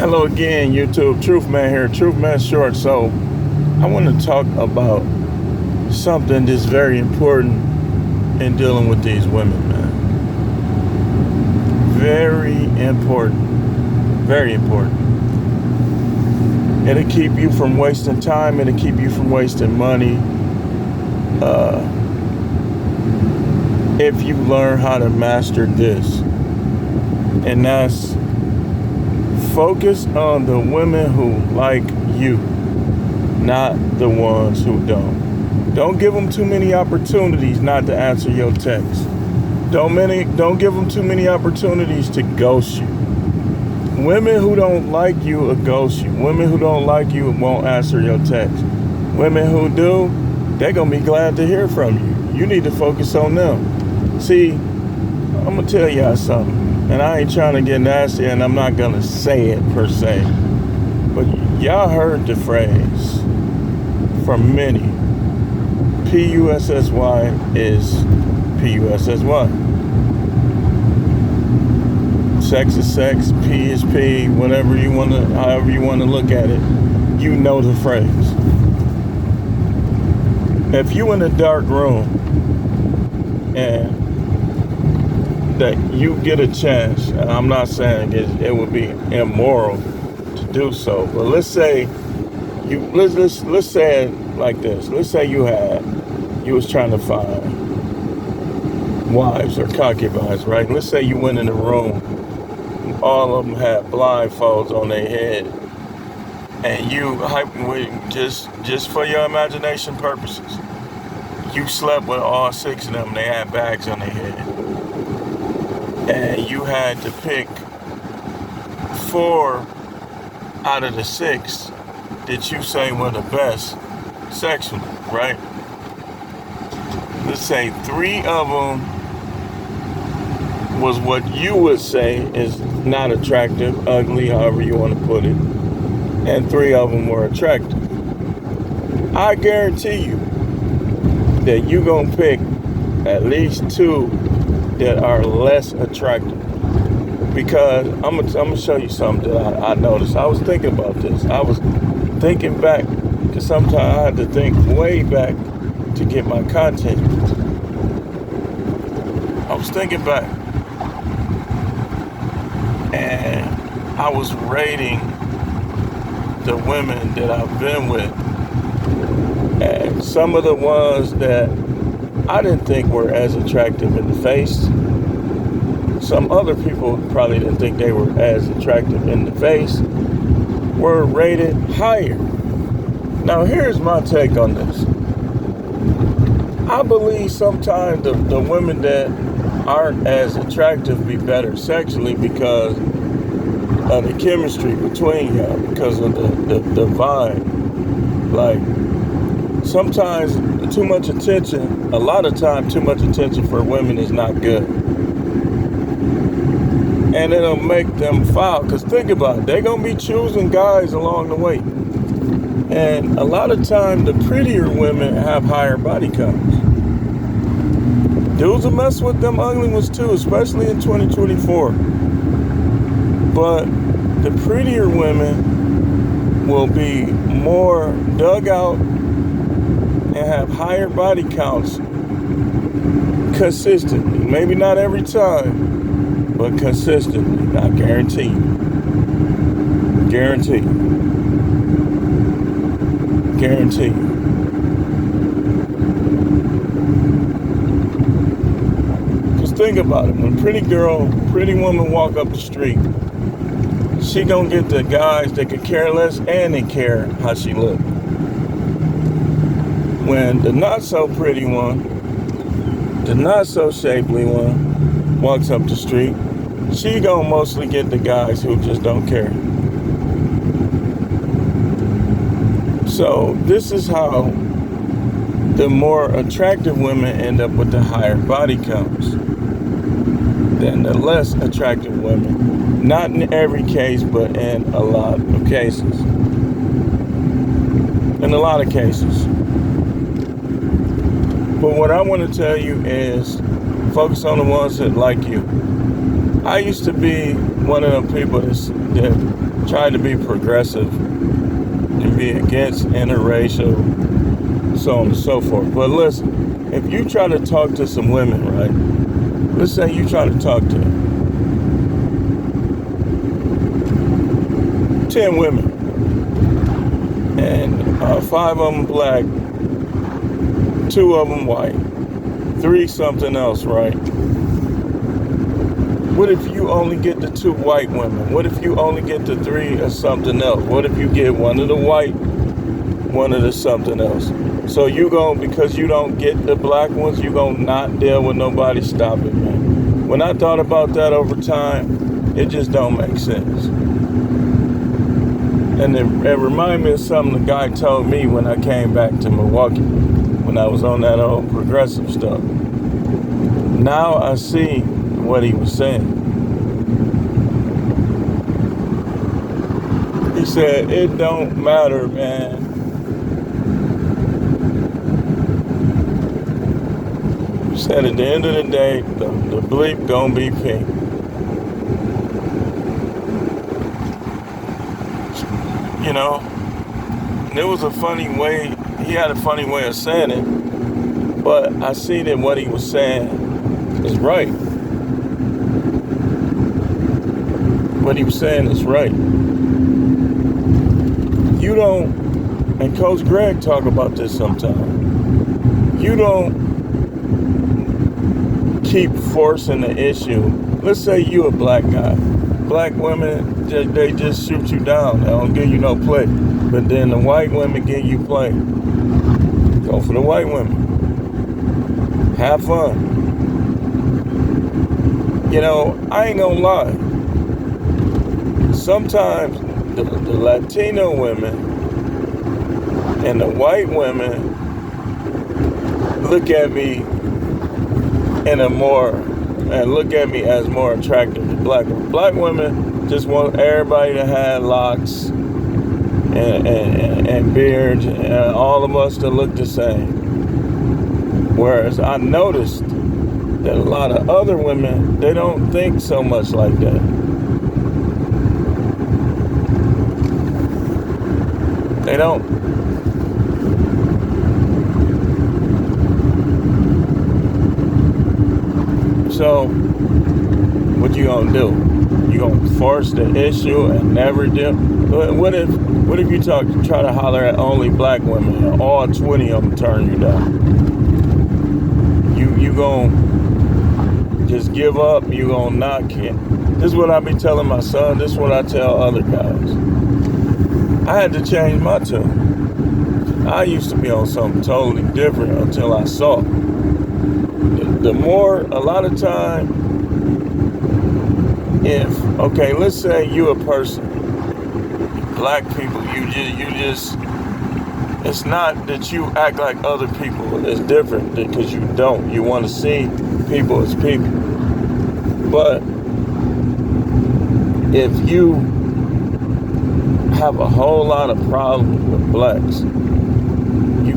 Hello again, YouTube. Truth Man here, Truth Man Short. So, I want to talk about something that's very important in dealing with these women, man. Very important. Very important. It'll keep you from wasting time, it'll keep you from wasting money. If you learn how to master this, and that's focus on the women who like you, not the ones who don't. Don't give them too many opportunities not to answer your text. Don't give them too many opportunities to ghost you. Women who don't like you will ghost you. Women who don't like you won't answer your text. Women who do, they're gonna be glad to hear from you. You need to focus on them. See, I'm gonna tell y'all something. And I ain't trying to get nasty, and I'm not gonna say it per se, but y'all heard the phrase from many. P-U-S-S-Y is P-U-S-S-Y. Sex is sex, P is P, whatever you wanna, however you wanna look at it. You know the phrase. If you in a dark room and that you get a chance, and I'm not saying it would be immoral to do so, but let's say let's say it like this. Let's say you was trying to find wives or concubines, right? Let's say you went in the room, all of them had blindfolds on their head, and you just for your imagination purposes, you slept with all 6 of them. They had bags on their head. And you had to pick 4 out of the 6 that you say were the best sexually, right? Let's say 3 of them was what you would say is not attractive, ugly, however you want to put it, and 3 of them were attractive. I guarantee you that you're going to pick at least 2 that are less attractive, because I'm gonna show you something that I noticed. I was thinking about this. I was thinking back, because sometimes I had to think way back to get my content. I was thinking back, and I was rating the women that I've been with, and some of the ones that I didn't think were as attractive in the face. Some other people probably didn't think they were as attractive in the face, were rated higher. Now here's my take on this. I believe sometimes the women that aren't as attractive be better sexually because of the chemistry between y'all, because of the vibe. Like, sometimes too much attention, a lot of time too much attention for women is not good. And it'll make them foul, because think about it, they're going to be choosing guys along the way. And a lot of time the prettier women have higher body counts. Dudes will mess with them ugly ones too, especially in 2024. But the prettier women will be more dug out and have higher body counts consistently. Maybe not every time, but consistently. I guarantee you. Guarantee you. Guarantee you. Just think about it. When pretty woman walk up the street, she gonna get the guys that could care less and they care how she look. When the not so pretty one, the not so shapely one walks up the street, she gonna mostly get the guys who just don't care. So this is how the more attractive women end up with the higher body counts than the less attractive women. Not in every case, but in a lot of cases. In a lot of cases. But what I want to tell you is focus on the ones that like you. I used to be one of them people that try to be progressive and be against interracial, so on and so forth. But listen, if you try to talk to some women, right? Let's say you try to talk to 10 women, and 5 of them black, 2 of them white, 3 something else, right? What if you only get the 2 white women? What if you only get the 3 or something else? What if you get 1 of the white, 1 of the something else? So you because you don't get the black ones, you gonna not deal with nobody. Stop it, man. When I thought about that over time, it just don't make sense. And it reminded me of something the guy told me when I came back to Milwaukee, when I was on that old progressive stuff. Now I see what he was saying. He said, it don't matter, man. He said, at the end of the day, the bleep gonna be pink. You know, and it was a funny way, he had a funny way of saying it, but I see that what he was saying is right. What he was saying is right. You don't, and Coach Greg talk about this sometimes, you don't keep forcing the issue. Let's say you a black guy. Black women, they just shoot you down. They don't give you no play. But then the white women give you play. Go for the white women. Have fun. You know, I ain't gonna lie. Sometimes the Latino women and the white women look at me look at me as more attractive than black women. Black women just want everybody to have locks and beards, and all of us to look the same. Whereas I noticed that a lot of other women, they don't think so much like that. They don't. So, what you gonna do? You gonna force the issue and never deal? What if you try to holler at only black women and all 20 of them turn you down? You gonna just give up? You gonna not care? This is what I be telling my son. This is what I tell other guys. I had to change my tune. I used to be on something totally different until I saw. The more, a lot of time, let's say you a person, black people, you just, it's not that you act like other people. It's different because you don't. You want to see people as people. But if you have a whole lot of problems with blacks,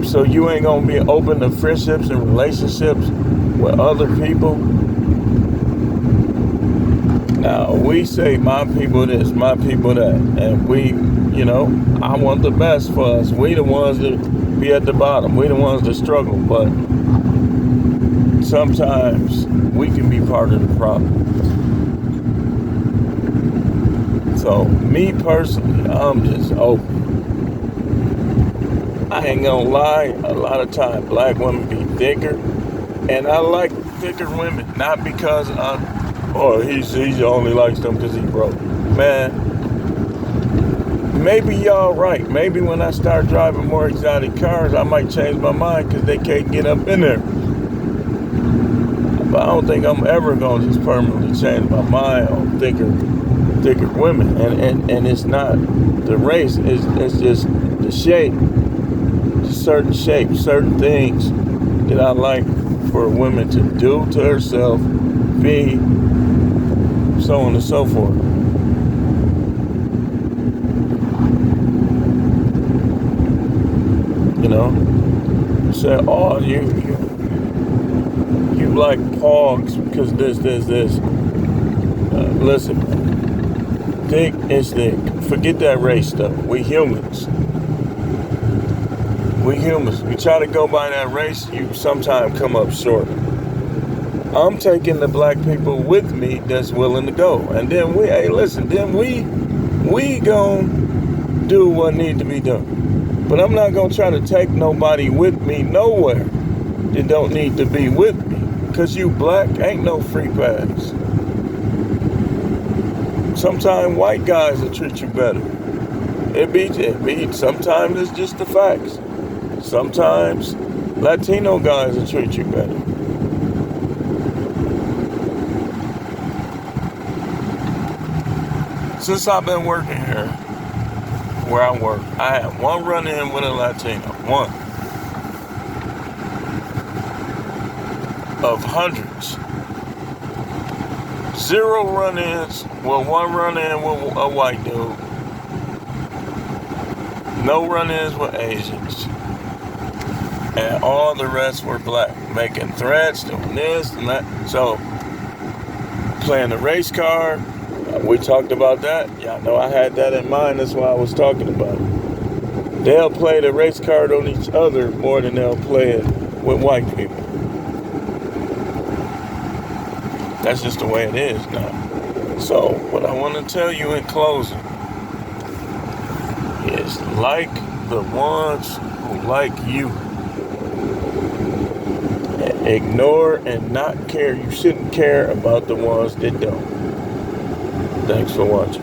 so you ain't gonna be open to friendships and relationships with other people. Now we say my people this, my people that, and we, I want the best for us. We the ones that be at the bottom. We the ones that struggle, but sometimes we can be part of the problem. So me personally, I'm just open. I ain't gonna lie, a lot of times black women be thicker, and I like thicker women, not because he only likes them because he broke. Man, maybe y'all right. Maybe when I start driving more exotic cars, I might change my mind because they can't get up in there. But I don't think I'm ever gonna just permanently change my mind on thicker women. And it's not the race, it's just the shape. Certain shapes, certain things that I like for a woman to do to herself, be, so on and so forth. Say, oh, you like hogs because this. Listen, Forget that race stuff. We humans. We humans. You try to go by that race, you sometimes come up short. I'm taking the black people with me that's willing to go. And then we gon' do what need to be done. But I'm not gonna try to take nobody with me nowhere that don't need to be with me. Cause you black ain't no free pass. Sometimes white guys will treat you better. Sometimes it's just the facts. Sometimes Latino guys will treat you better. Since I've been working here, where I work, I had one run-in with a Latino. One. Of hundreds. 0 run-ins, well, 1 run-in with a white dude. No run-ins with Asians. And all the rest were black. Making threats, doing this and that. So, playing the race card, we talked about that. Y'all know I had that in mind. That's why I was talking about it. They'll play the race card on each other more than they'll play it with white people. That's just the way it is now. So, what I want to tell you in closing is like the ones who like you. Ignore and not care. You shouldn't care about the ones that don't. Thanks for watching.